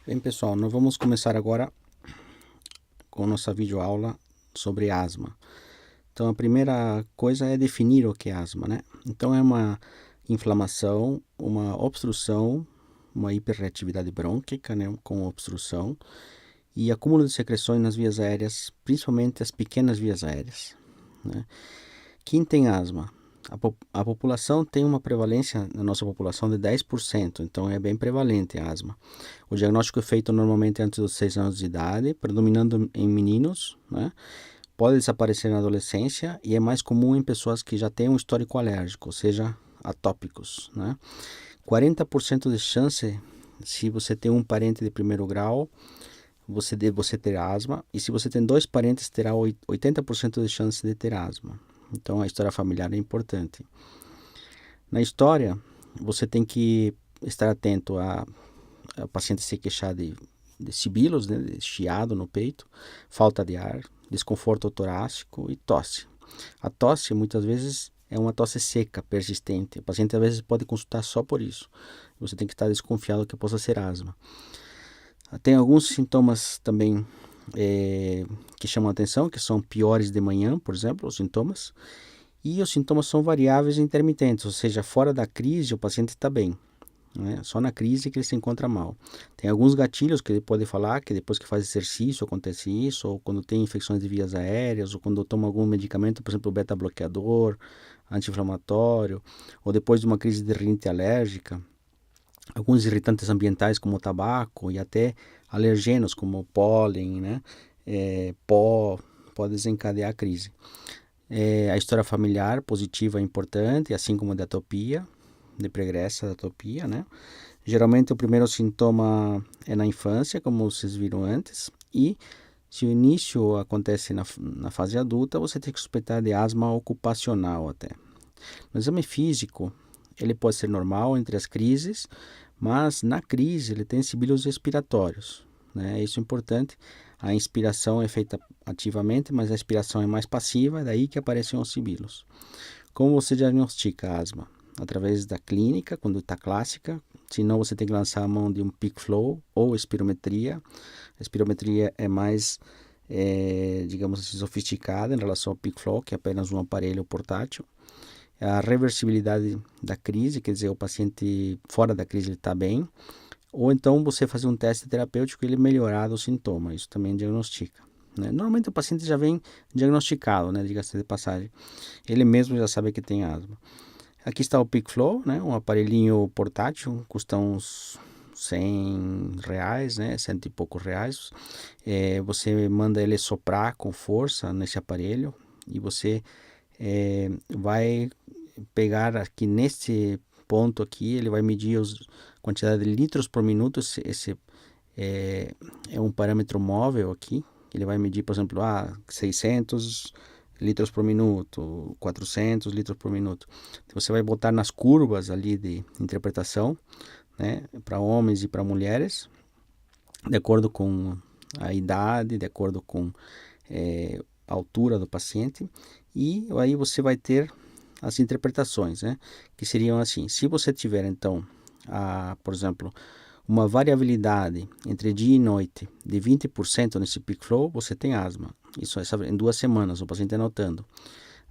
Bem, pessoal, nós vamos começar agora com nossa videoaula sobre asma. Então, a primeira coisa é definir o que é asma, né? Então, é uma inflamação, uma obstrução, uma hiperreatividade brônquica, né, com obstrução e acúmulo de secreções nas vias aéreas, principalmente as pequenas vias aéreas, né? Quem tem asma? A população tem uma prevalência na nossa população de 10%, então é bem prevalente a asma. O diagnóstico é feito normalmente antes dos 6 anos de idade, predominando em meninos, né? Pode desaparecer na adolescência e é mais comum em pessoas que já têm um histórico alérgico, ou seja, atópicos, né? 40% de chance, se você tem um parente de primeiro grau, você ter asma, e se você tem dois parentes, terá 80% de chance de ter asma. Então, a história familiar é importante. Na história, você tem que estar atento a paciente se queixar de sibilos, né, de chiado no peito, falta de ar, desconforto torácico e tosse. A tosse, muitas vezes, é uma tosse seca, persistente. O paciente, às vezes, pode consultar só por isso. Você tem que estar desconfiado que possa ser asma. Tem alguns sintomas também que chamam a atenção, que são piores de manhã, por exemplo, os sintomas. E os sintomas são variáveis e intermitentes, ou seja, fora da crise o paciente está bem, né? Só na crise que ele se encontra mal. Tem alguns gatilhos que ele pode falar, que depois que faz exercício acontece isso, ou quando tem infecções de vias aéreas, ou quando toma algum medicamento, por exemplo, beta-bloqueador, anti-inflamatório, ou depois de uma crise de rinite alérgica. Alguns irritantes ambientais como o tabaco e até alergenos como o pólen, né? Pó, pode desencadear a crise. A história familiar positiva é importante, assim como a da atopia, de pregressa da atopia, né? Geralmente o primeiro sintoma é na infância, como vocês viram antes, e se o início acontece na fase adulta, você tem que suspeitar de asma ocupacional até. No exame físico, ele pode ser normal entre as crises, mas na crise ele tem sibilos respiratórios, né? Isso é importante. A inspiração é feita ativamente, mas a expiração é mais passiva, é daí que aparecem os sibilos. Como você diagnostica a asma? Através da clínica, conduta clássica, senão você tem que lançar a mão de um peak flow ou espirometria. A espirometria é mais, digamos assim, sofisticada em relação ao peak flow, que é apenas um aparelho portátil. A reversibilidade da crise, quer dizer, o paciente fora da crise ele está bem, ou então você fazer um teste terapêutico e ele melhorar o sintoma, isso também diagnostica, né? Normalmente o paciente já vem diagnosticado, né, diga-se de passagem, ele mesmo já sabe que tem asma. Aqui está o Peak Flow, né, um aparelhinho portátil, custa uns R$ 100, né, cento e poucos reais. Você manda ele soprar com força nesse aparelho e você vai pegar aqui nesse ponto aqui, ele vai medir a quantidade de litros por minuto. Esse é um parâmetro móvel aqui, ele vai medir, por exemplo, 600 litros por minuto, 400 litros por minuto. Então, você vai botar nas curvas ali de interpretação, né, para homens e para mulheres, de acordo com a idade, de acordo com a altura do paciente, e aí você vai ter as interpretações, né, que seriam assim: se você tiver então, por exemplo, uma variabilidade entre dia e noite de 20% nesse peak flow, você tem asma. Isso em 2 semanas, o paciente anotando,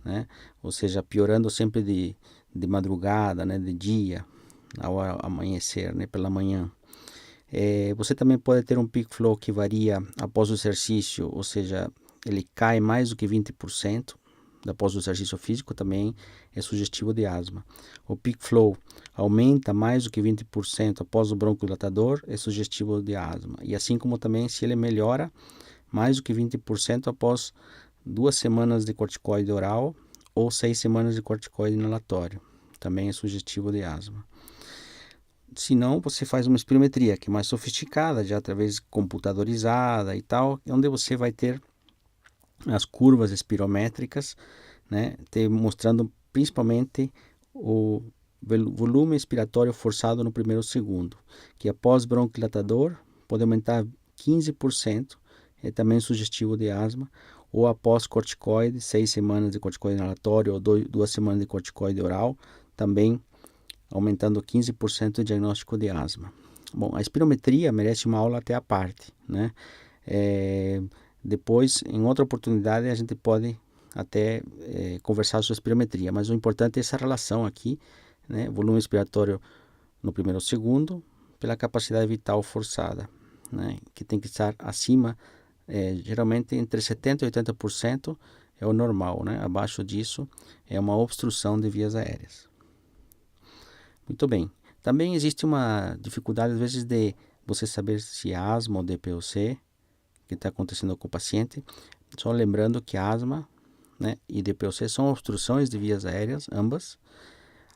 né? Ou seja, piorando sempre de madrugada, né, de dia, ao amanhecer, né, pela manhã. Você também pode ter um peak flow que varia após o exercício, ou seja, ele cai mais do que 20% após o exercício físico, também é sugestivo de asma. O peak flow aumenta mais do que 20% após o broncodilatador, é sugestivo de asma. E assim como também se ele melhora mais do que 20% após 2 semanas de corticoide oral ou 6 semanas de corticoide inalatório, também é sugestivo de asma. Se não, você faz uma espirometria, que é mais sofisticada, já através computadorizada e tal, onde você vai ter as curvas espirométricas, né, mostrando principalmente o volume expiratório forçado no primeiro segundo, que após broncodilatador pode aumentar 15%, é também sugestivo de asma, ou após corticoide, 6 semanas de corticoide inalatório ou 2 semanas de corticoide oral, também aumentando 15% o diagnóstico de asma. Bom, a espirometria merece uma aula até à parte, né? Depois, em outra oportunidade, a gente pode até conversar sobre espirometria, mas o importante é essa relação aqui, né? Volume expiratório no primeiro ou segundo, pela capacidade vital forçada, né? Que tem que estar acima, geralmente entre 70% e 80% é o normal, né? Abaixo disso é uma obstrução de vias aéreas. Muito bem. Também existe uma dificuldade, às vezes, de você saber se é asma ou DPOC que está acontecendo com o paciente. Só lembrando que asma, né, e DPOC são obstruções de vias aéreas, ambas.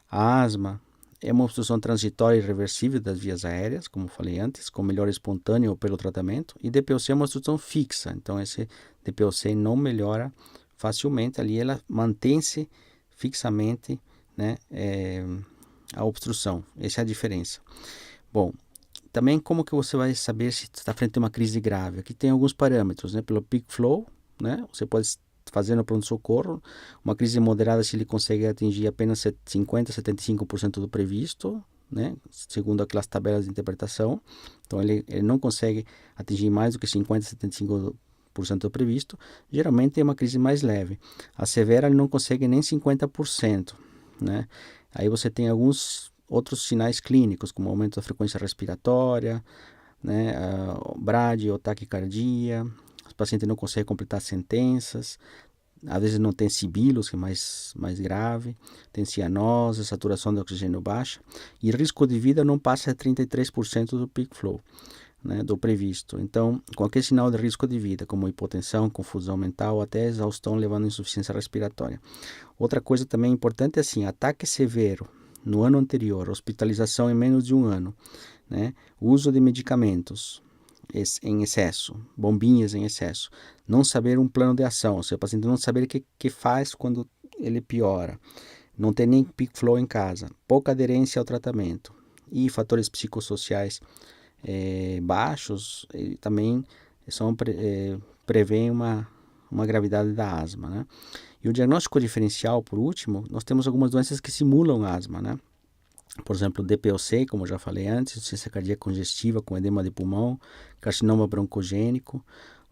A asma é uma obstrução transitória e irreversível das vias aéreas, como falei antes, com melhora espontânea ou pelo tratamento. E DPOC é uma obstrução fixa, então esse DPOC não melhora facilmente, ali ela mantém-se fixamente, né, a obstrução. Essa é a diferença. Bom, também como que você vai saber se está frente a uma crise grave? Aqui tem alguns parâmetros, né? Pelo peak flow, né? Você pode fazer no pronto-socorro uma crise moderada se ele consegue atingir apenas 50, 75% do previsto, né? Segundo aquelas tabelas de interpretação. Então ele não consegue atingir mais do que 50, 75% do previsto. Geralmente é uma crise mais leve. A severa ele não consegue nem 50%, né? Aí você tem alguns outros sinais clínicos, como aumento da frequência respiratória, né, brade ou taquicardia, os pacientes não conseguem completar sentenças, às vezes não tem sibilos, que é mais grave, tem cianose, saturação de oxigênio baixa, e risco de vida não passa de 33% do peak flow, né, do previsto. Então, qualquer sinal de risco de vida, como hipotensão, confusão mental, até exaustão levando a insuficiência respiratória. Outra coisa também importante é assim, ataque severo no ano anterior, hospitalização em menos de um ano, né? Uso de medicamentos em excesso, bombinhas em excesso, não saber um plano de ação, ou seja, o paciente não saber o que faz quando ele piora, não ter nem peak flow em casa, pouca aderência ao tratamento e fatores psicossociais baixos também prevêem uma gravidade da asma, né? E o diagnóstico diferencial, por último, nós temos algumas doenças que simulam asma, né? Por exemplo, DPOC, como eu já falei antes, insuficiência cardíaca congestiva com edema de pulmão, carcinoma broncogênico,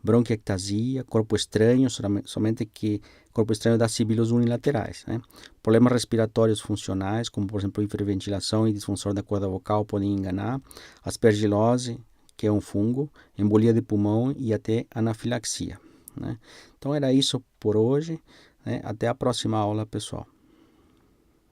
bronquiectasia, corpo estranho, somente que corpo estranho dá sibilos unilaterais, né? Problemas respiratórios funcionais, como por exemplo hiperventilação e disfunção da corda vocal podem enganar, aspergilose, que é um fungo, embolia de pulmão e até anafilaxia, né? Então era isso por hoje, né? Até a próxima aula, pessoal.